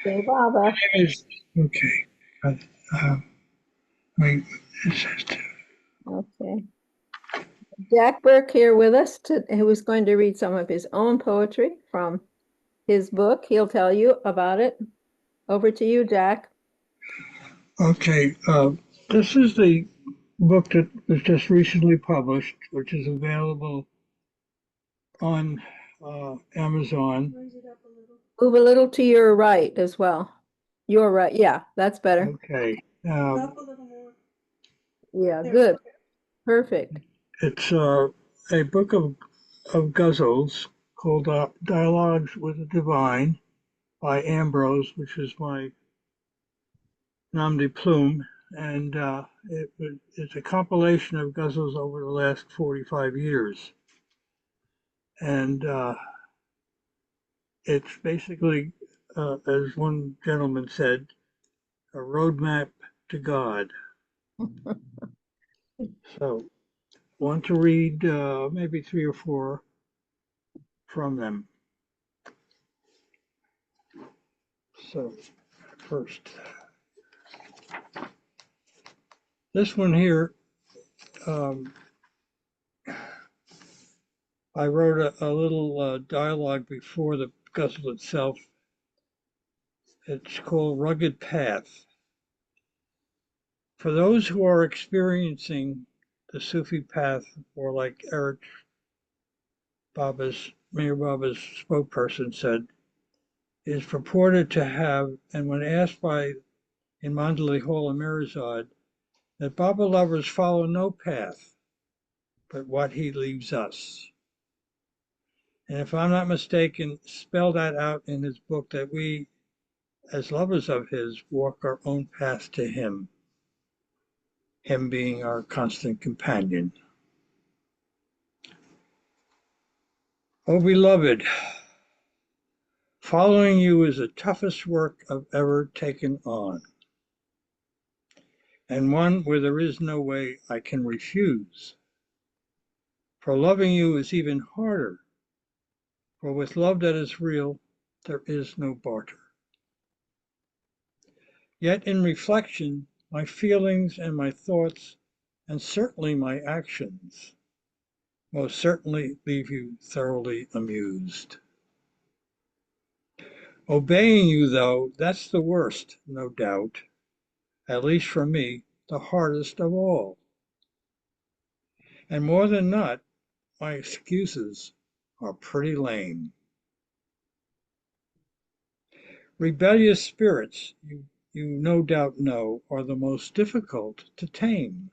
Okay, Baba. Is okay. Uh, um, wait, it says to, Okay. Jack Burke here with us who is going to read some of his own poetry from his book. He'll tell you about it. Over to you, Jack. okay. This is the book that was just recently published, which is available on Amazon. Move a little to your right as well. Your right. Yeah, that's better. Okay. Yeah, good. Perfect. It's a book of guzzles called Dialogues with the Divine by Ambrose, which is my nom de plume. And it's a compilation of guzzles over the last 45 years. And it's basically, as one gentleman said, a roadmap to God. So, want to read maybe three or four from them. So, first, this one here, um, I wrote a little dialogue before the guzzle itself. It's called Rugged Path. For those who are experiencing the Sufi path, or like Eric Mayor Baba's spokesperson said, is purported to have, and when asked by in Mandalay Hall in Mirzad, that Baba lovers follow no path but what he leaves us. And if I'm not mistaken, spell that out in his book that we, as lovers of his, walk our own path to him being our constant companion. Oh, beloved, following you is the toughest work I've ever taken on, and one where there is no way I can refuse. For loving you is even harder, for with love that is real, there is no barter. Yet in reflection, my feelings and my thoughts, and certainly my actions, most certainly leave you thoroughly amused. Obeying you, though, that's the worst, no doubt, at least for me, the hardest of all. And more than not, my excuses are pretty lame. Rebellious spirits, you no doubt know, are the most difficult to tame.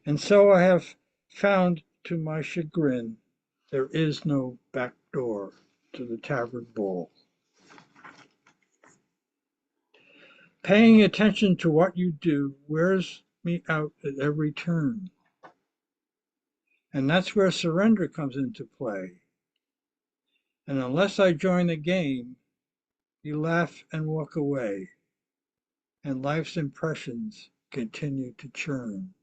And so I have found to my chagrin there is no back door to the tavern ball. Paying attention to what you do wears me out at every turn. And that's where surrender comes into play. And unless I join the game, you laugh and walk away, and life's impressions continue to churn.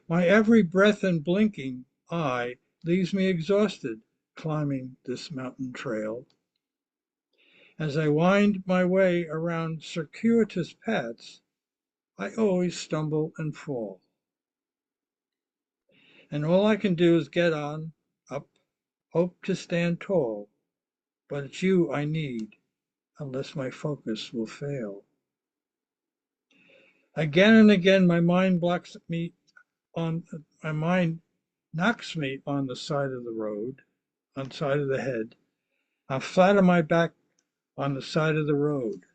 My every breath and blinking eye leaves me exhausted climbing this mountain trail. As I wind my way around circuitous paths, I always stumble and fall. And all I can do is get on, up, hope to stand tall. But it's you I need, unless my focus will fail. Again and again, my mind knocks me on the side of the road, on the side of the head. I'm flat on my back on the side of the road.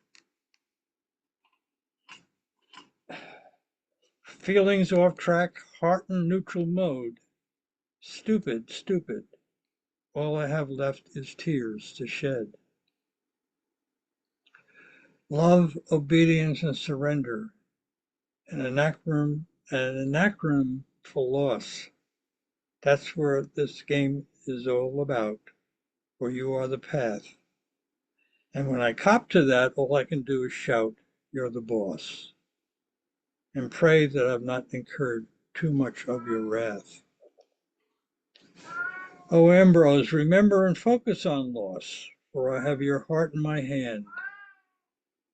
Feelings off track, heart in neutral mode. Stupid, stupid. All I have left is tears to shed. Love, obedience, and surrender. An anacronym for loss. That's where this game is all about, where you are the path. And when I cop to that, all I can do is shout, "You're the boss," and pray that I've not incurred too much of your wrath. O Ambrose, remember and focus on loss, for I have your heart in my hand.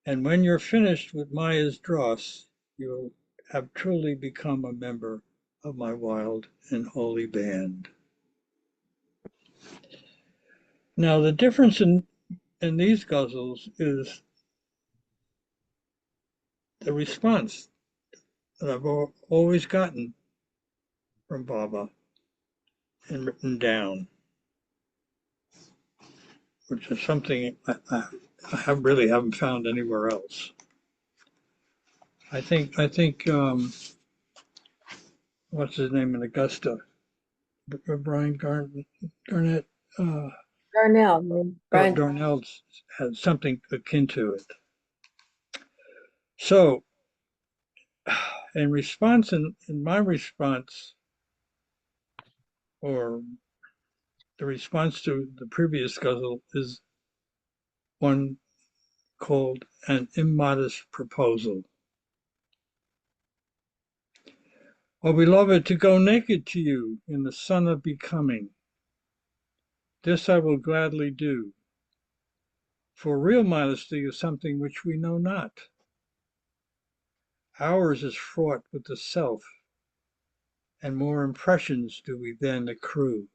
And when you're finished with Maya's dross, you'll have truly become a member of my wild and holy band. Now, the difference in these ghazals is the response that I've always gotten from Baba and written down, which is something I really haven't found anywhere else. I think what's his name in Augusta, Brian Garnett, uh, Darnell, Brian. Darnell has something akin to it. So, in response, in my response, or the response to the previous ghazal, is one called An Immodest Proposal. O beloved, to go naked to you in the sun of becoming, this I will gladly do, for real modesty is something which we know not. Ours is fraught with the self, and more impressions do we then accrue.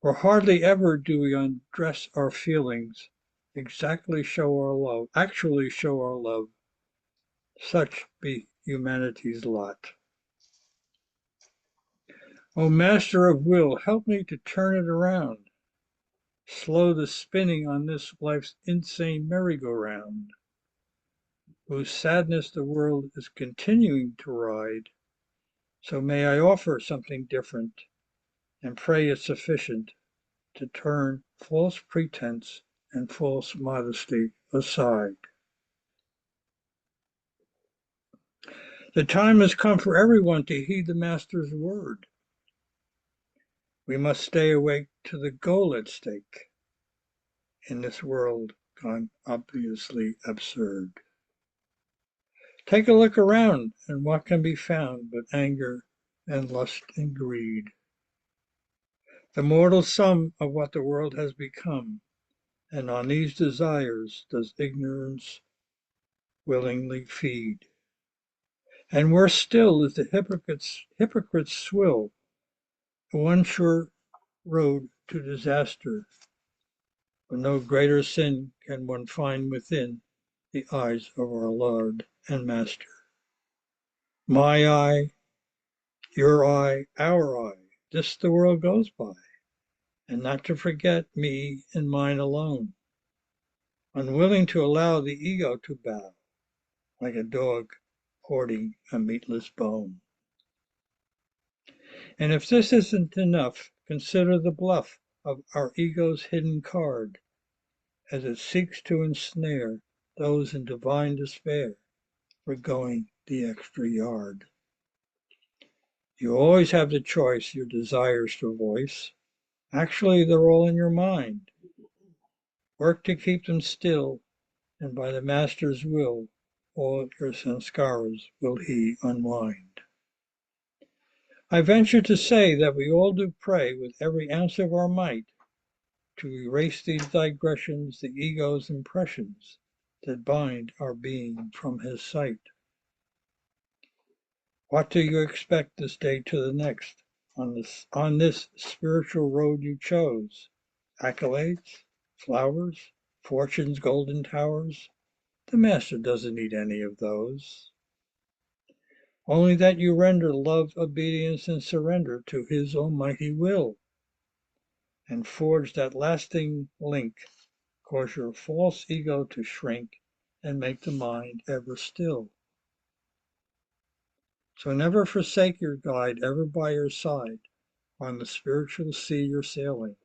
For hardly ever do we undress our feelings, actually show our love, such be humanity's lot. O Master of Will, help me to turn it around, slow the spinning on this life's insane merry-go-round, whose sadness the world is continuing to ride. So may I offer something different, and pray it's sufficient to turn false pretense and false modesty aside. The time has come for everyone to heed the Master's word. We must stay awake to the goal at stake in this world gone obviously absurd. Take a look around, and what can be found but anger and lust and greed? The mortal sum of what the world has become, and on these desires does ignorance willingly feed. And worse still is the hypocrite's swill, the one sure road to disaster, for no greater sin can one find within the eyes of our Lord and Master. My eye, your eye, our eye, this the world goes by, and not to forget me and mine alone, unwilling to allow the ego to bow, like a dog hoarding a meatless bone. And if this isn't enough, consider the bluff of our ego's hidden card, as it seeks to ensnare those in divine despair for going the extra yard. You always have the choice, your desires to voice. Actually, they're all in your mind. Work to keep them still, and by the Master's will, all your sanskaras will he unwind. I venture to say that we all do pray with every ounce of our might to erase these digressions, the ego's impressions that bind our being from his sight. What do you expect this day to the next on this spiritual road you chose? Accolades, flowers, fortune's golden towers? The Master doesn't need any of those. Only that you render love, obedience, and surrender to his almighty will, and forge that lasting link, cause your false ego to shrink and make the mind ever still. So never forsake your guide, ever by your side, on the spiritual sea you're sailing,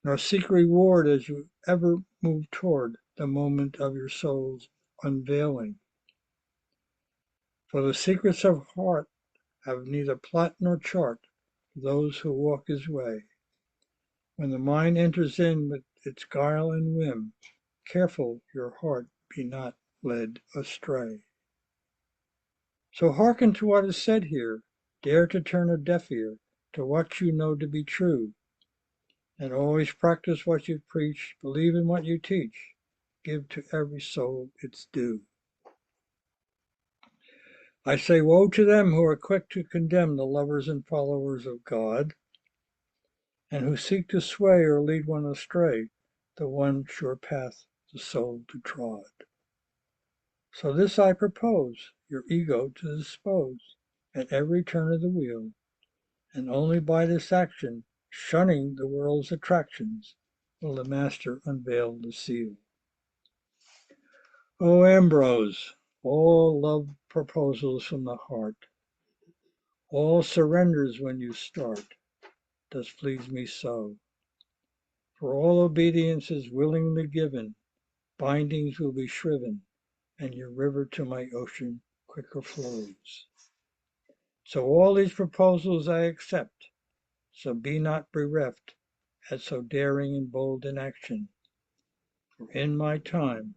nor seek reward as you ever move toward the moment of your soul's unveiling. For the secrets of heart have neither plot nor chart for those who walk his way. When the mind enters in with its guile and whim, careful your heart be not led astray. So hearken to what is said here, dare to turn a deaf ear to what you know to be true, and always practice what you preach, believe in what you teach, give to every soul its due. I say, woe to them who are quick to condemn the lovers and followers of God, and who seek to sway or lead one astray, the one sure path the soul to trod. So this I propose, your ego to dispose at every turn of the wheel, and only by this action, shunning the world's attractions, will the master unveil the seal. O Ambrose, all love proposals from the heart, all surrenders when you start, does please me so. For all obedience is willingly given, bindings will be shriven, and your river to my ocean quicker flows. So all these proposals I accept, so be not bereft at so daring and bold an action. For in my time,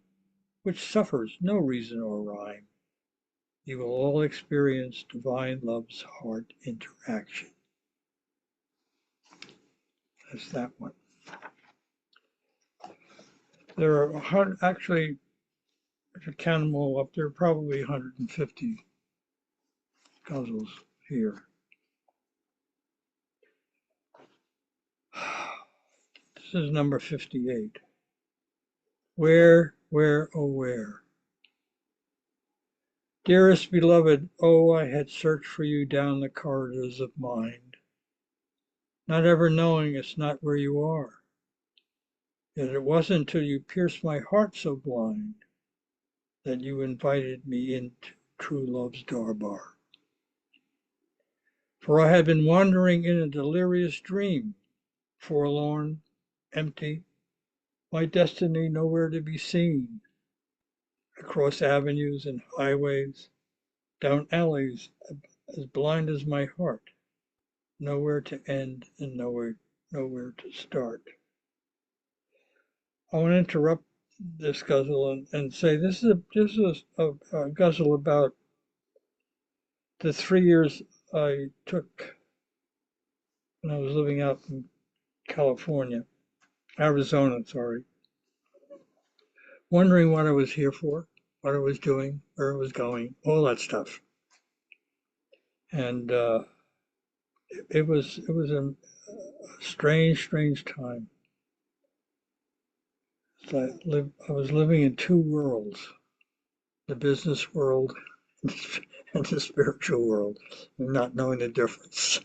which suffers no reason or rhyme, you will all experience divine love's heart interaction. That's that one. There are actually, if you count them all up, there are probably 150 guzzles here. This is number 58. Where, oh where? Dearest beloved, oh, I had searched for you down the corridors of mind, not ever knowing it's not where you are. Yet it wasn't till you pierced my heart so blind that you invited me into true love's door bar. For I had been wandering in a delirious dream, forlorn, empty, my destiny nowhere to be seen, across avenues and highways, down alleys as blind as my heart, nowhere to end and nowhere to start. I want to interrupt this guzzle and say this is a guzzle about the 3 years I took when I was living out in Arizona, wondering what I was here for, what I was doing, where I was going, all that stuff. And it was a strange time. I was living in two worlds, the business world and the spiritual world, and not knowing the difference.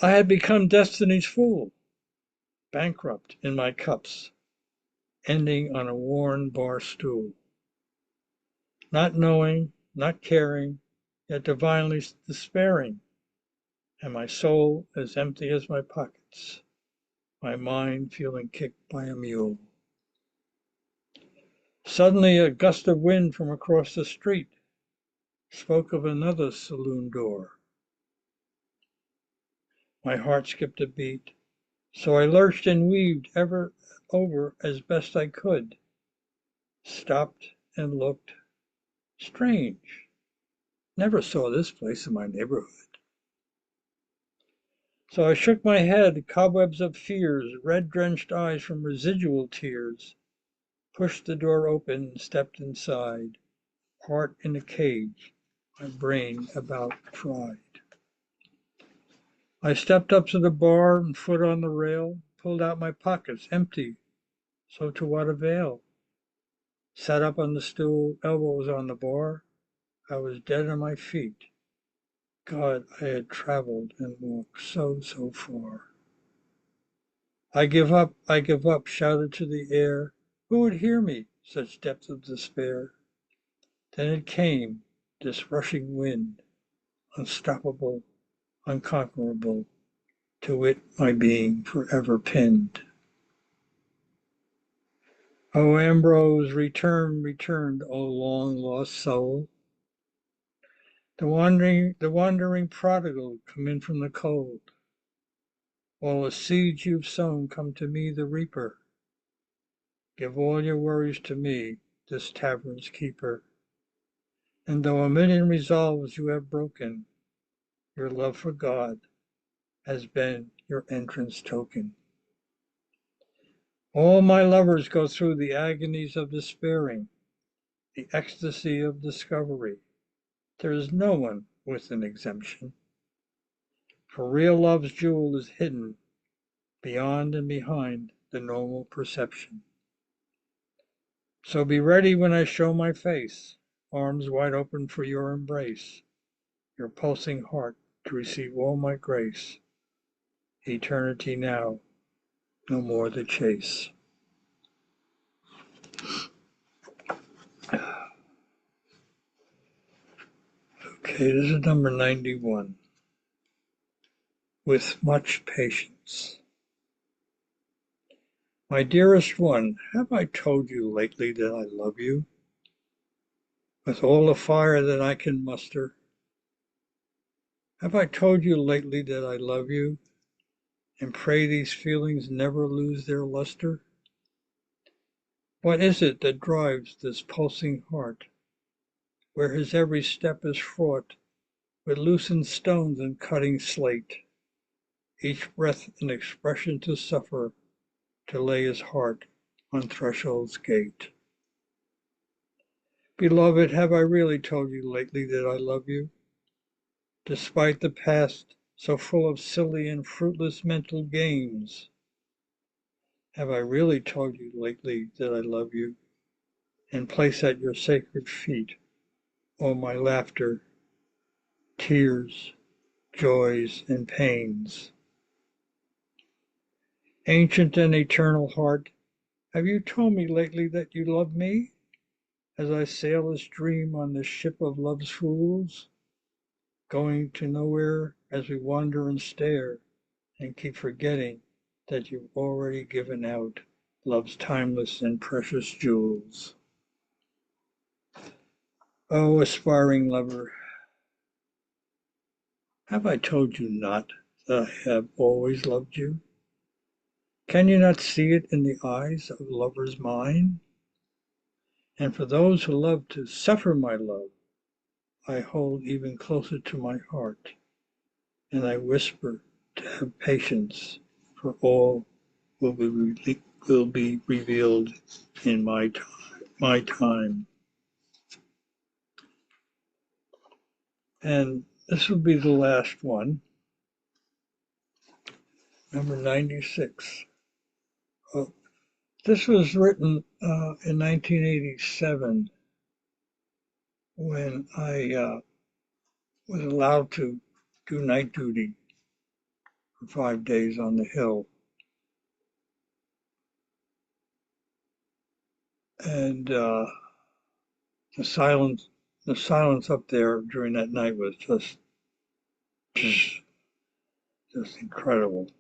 I had become destiny's fool, bankrupt in my cups, ending on a worn bar stool. Not knowing, not caring, yet divinely despairing, and my soul as empty as my pockets, my mind feeling kicked by a mule. Suddenly a gust of wind from across the street spoke of another saloon door. My heart skipped a beat, so I lurched and weaved ever over as best I could, stopped and looked. Strange, never saw this place in my neighborhood. So I shook my head, cobwebs of fears, red-drenched eyes from residual tears, pushed the door open and stepped inside, heart in a cage, my brain about fried. I stepped up to the bar and foot on the rail, pulled out my pockets, empty, so to what avail? Sat up on the stool, elbows on the bar, I was dead on my feet. God, I had traveled and walked so far. I give up, shouted to the air. Who would hear me, such depth of despair? Then it came, this rushing wind, unstoppable, unconquerable, to it my being forever pinned. O Ambrose, return, O long lost soul. The wandering prodigal, come in from the cold. All the seeds you've sown come to me, the reaper. Give all your worries to me, this tavern's keeper. And though a million resolves you have broken, your love for God has been your entrance token. All my lovers go through the agonies of despairing, the ecstasy of discovery. There is no one with an exemption. For real love's jewel is hidden beyond and behind the normal perception. So be ready when I show my face, arms wide open for your embrace, your pulsing heart to receive all my grace. Eternity now, no more the chase. Okay, this is number 91. With much patience. My dearest one, have I told you lately that I love you? With all the fire that I can muster. Have I told you lately that I love you, and pray these feelings never lose their luster? What is it that drives this pulsing heart, where his every step is fraught with loosened stones and cutting slate, each breath an expression to suffer, to lay his heart on threshold's gate? Beloved, have I really told you lately that I love you? Despite the past so full of silly and fruitless mental games, have I really told you lately that I love you, and place at your sacred feet all my laughter, tears, joys, and pains? Ancient and eternal heart, have you told me lately that you love me, as I sail this dream on this ship of love's fools, going to nowhere as we wander and stare, and keep forgetting that you've already given out love's timeless and precious jewels? Oh, aspiring lover, have I told you not that I have always loved you? Can you not see it in the eyes of lover's mind? And for those who love to suffer my love, I hold even closer to my heart, and I whisper to have patience, for all will be revealed in my time. And this will be the last one, number 96. Oh, this was written in 1987 when I was allowed to do night duty for 5 days on the Hill. And the silence up there during that night was just incredible.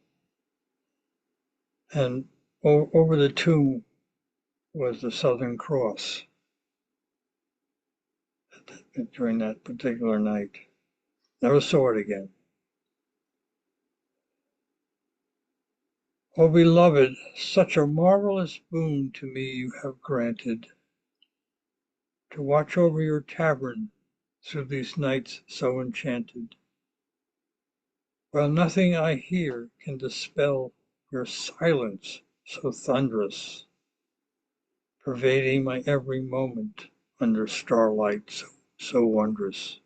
And over the tomb was the Southern Cross during that particular night. Never saw it again. Oh, beloved, such a marvelous boon to me you have granted, to watch over your tavern through these nights so enchanted, while nothing I hear can dispel your silence so thunderous, pervading my every moment under starlight so wondrous.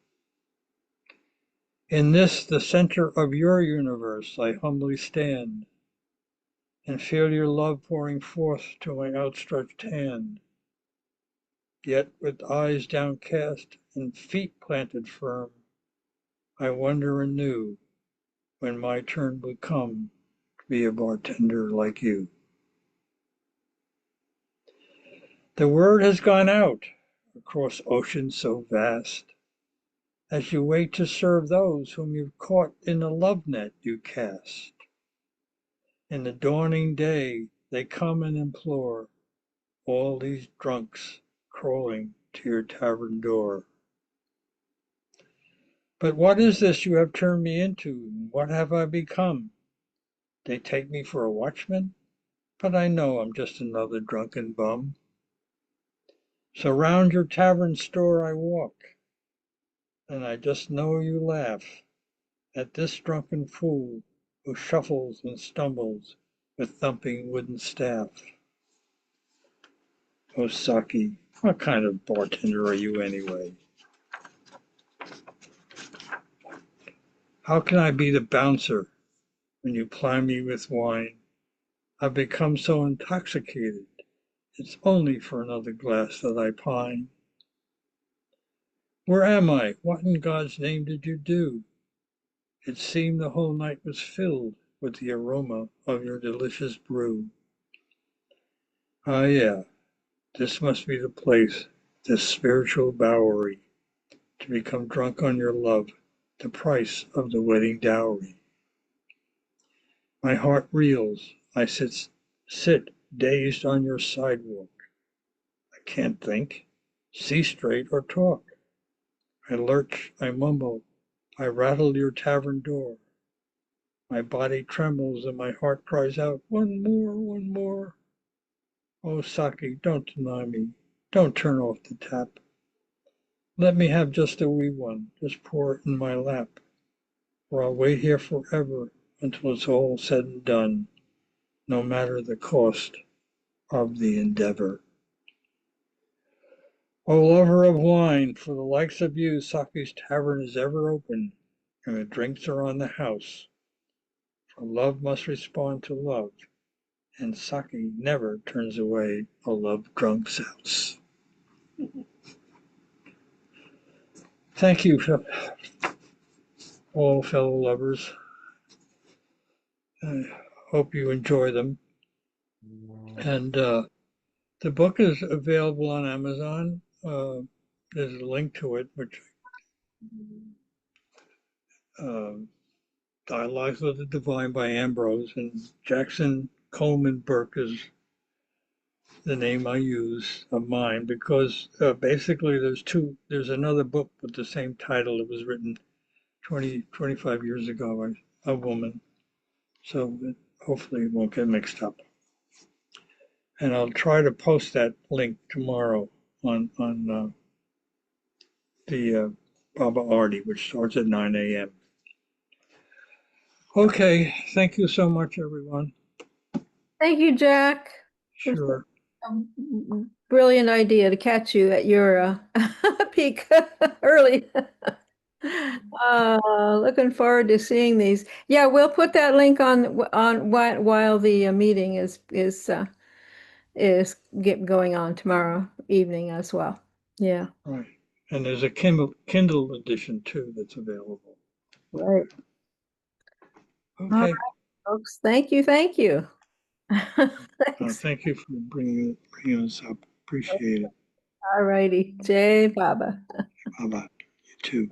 In this, the center of your universe, I humbly stand, and feel your love pouring forth to my outstretched hand. Yet with eyes downcast and feet planted firm, I wonder anew when my turn will come to be a bartender like you. The word has gone out across oceans so vast, as you wait to serve those whom you've caught in the love net you cast. In the dawning day they come and implore, all these drunks crawling to your tavern door. But what is this you have turned me into? What have I become? They take me for a watchman, but I know I'm just another drunken bum. So round your tavern store I walk, and I just know you laugh at this drunken fool who shuffles and stumbles with thumping wooden staff. Oh, Saki, what kind of bartender are you anyway? How can I be the bouncer when you ply me with wine? I've become so intoxicated, it's only for another glass that I pine. Where am I? What in God's name did you do? It seemed the whole night was filled with the aroma of your delicious brew. Ah, yeah, this must be the place, this spiritual Bowery, to become drunk on your love, the price of the wedding dowry. My heart reels. I sit dazed on your sidewalk. I can't think, see straight, or talk. I lurch, I mumble, I rattle your tavern door. My body trembles and my heart cries out, one more, one more. Oh, Saki, don't deny me. Don't turn off the tap. Let me have just a wee one. Just pour it in my lap. For I'll wait here forever until it's all said and done, no matter the cost of the endeavor. O lover of wine, for the likes of you, Saki's tavern is ever open, and the drinks are on the house. For love must respond to love, and Saki never turns away a love-drunk souse. Thank you, all fellow lovers. I hope you enjoy them. And the book is available on Amazon. There's a link to it, which uh, Dialogues of the Divine by Ambrose, and Jackson Coleman Burke is the name I use of mine because basically there's another book with the same title that was written 25 years ago by a woman. So hopefully it won't get mixed up. And I'll try to post that link tomorrow on the Baba Arti, which starts at 9 a.m. Okay, thank you so much, everyone. Thank you, Jack. It was Sure. a brilliant idea to catch you at your peak early. Looking forward to seeing these. Yeah, we'll put that link on while the meeting is going on tomorrow evening as well. Yeah. Right. And there's a Kindle edition too that's available. Right. All right, Okay. folks. Thank you. Thank you. Thanks. Thank you for bringing us up. Appreciate it. All righty. Jay Baba. Bye bye. You too.